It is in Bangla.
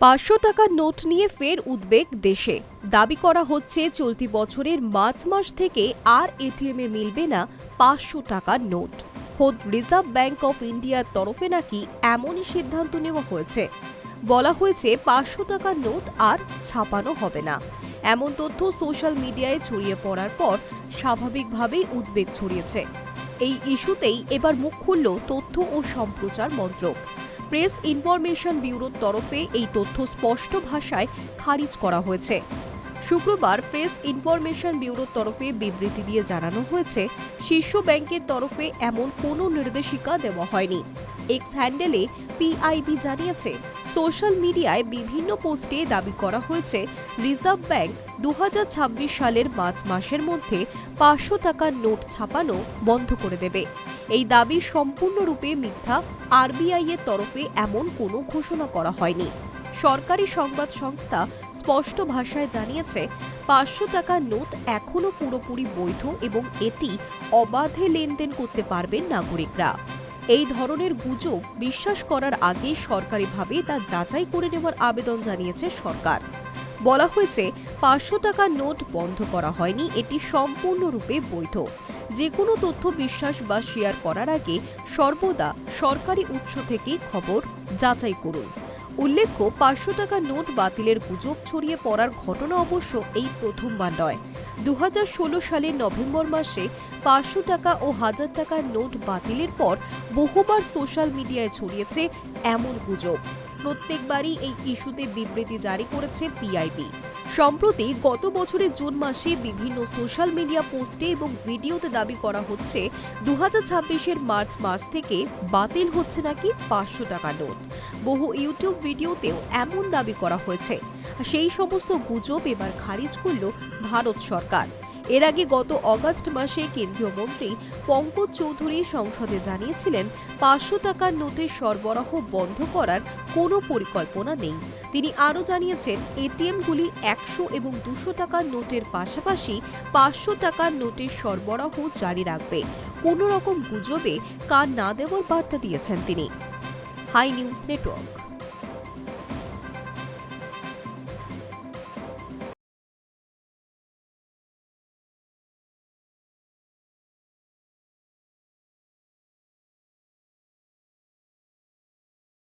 500 টাকার নোট নিয়ে ফের উদ্বেগ দেশে। দাবি করা হচ্ছে চলতি বছরের মার্চ মাস থেকে আর এটিএমে মিলবে না 500 টাকার নোট। খোদ রিজার্ভ ব্যাংক অফ ইন্ডিয়ার তরফে নাকি এমনই সিদ্ধান্ত নেওয়া হয়েছে। বলা হয়েছে 500 টাকার নোট আর ছাপানো হবে না। এমন তথ্য সোশ্যাল মিডিয়ায় ছড়িয়ে পড়ার পর স্বাভাবিকভাবেই উদ্বেগ ছড়িয়েছে। এই ইস্যুতেই এবার মুখ খুলল তথ্য ও সম্প্রচার মন্ত্রক। প্রেস ইনফরমেশন ব্যুরোর তরফে এই তথ্য স্পষ্ট ভাষায় খারিজ করা হয়েছে। শুক্রবার প্রেস ইনফরমেশন ব্যুরোর তরফে বিবৃতি দিয়ে জানানো হয়েছে, শীর্ষ ব্যাংকের তরফে এমন কোনো নির্দেশিকা দেওয়া হয়নি। এক্স হ্যান্ডেলে পিআইবি জানিয়েছে, সোশ্যাল মিডিয়ায় বিভিন্ন পোস্টে দাবি করা হয়েছে রিজার্ভ ব্যাংক 2026 সালের মার্চ মাসের মধ্যে 500 টাকার নোট ছাপানো বন্ধ করে দেবে। এই দাবি সম্পূর্ণরূপে মিথ্যা। আরবিআই এর তরফে এমন কোনো ঘোষণা করা হয়নি। সরকারি সংবাদ সংস্থা স্পষ্ট ভাষায় জানিয়েছে, 500 টাকার নোট এখনও পুরোপুরি বৈধ এবং এটি অবাধে লেনদেন করতে পারবেন নাগরিকরা। এই ধরনের গুজব বিশ্বাস করার আগে সরকারিভাবে তা যাচাই করে নেওয়ার আবেদন জানিয়েছে সরকার। বলা হয়েছে, 500 টাকার নোট বন্ধ করা হয়নি, এটি সম্পূর্ণরূপে বৈধ। যে কোনো তথ্য বিশ্বাস বা শেয়ার করার আগে সর্বদা সরকারি উৎস থেকে খবর যাচাই করুন। উল্লেখ্য, 500 টাকার নোট বাতিলের গুজব ছড়িয়ে পড়ার ঘটনা অবশ্য এই প্রথমবার নয়। 2016 সালের নভেম্বর মাসে 500 টাকা ও 1000 টাকার নোট বাতিলের পর বহুবার সোশ্যাল মিডিয়ায় ছড়িয়েছে এমন গুজব। প্রত্যেকবারই এই ইস্যুতে বিবৃতি জারি করেছে পিআইবি। সম্প্রতি গত বছরের জুন মাসে বিভিন্ন সোশ্যাল মিডিয়া পোস্টে এবং ভিডিওতে দাবি করা হচ্ছে 2026-এর মার্চ মাস থেকে বাতিল হচ্ছে নাকি 500 টাকা নোট। বহু ইউটিউব ভিডিওতেও এমন দাবি করা হয়েছে। সেই সমস্ত গুজব এবার খারিজ করল ভারত সরকার। এর আগে গত অগাস্ট মাসে কেন্দ্রীয় মন্ত্রী পঙ্কজ চৌধুরী সংসদে জানিয়েছিলেন, 500 টাকার নোটের সরবরাহ বন্ধ করার কোনো পরিকল্পনা নেই। তিনি আরও জানিয়েছেন, এটিএমগুলি 100 এবং 200 টাকার নোটের পাশাপাশি 500 টাকার নোটের সরবরাহ জারি রাখবে। কোনো রকম গুজবে কান না দেওয়ার বার্তা দিয়েছেন তিনি। Hi News network.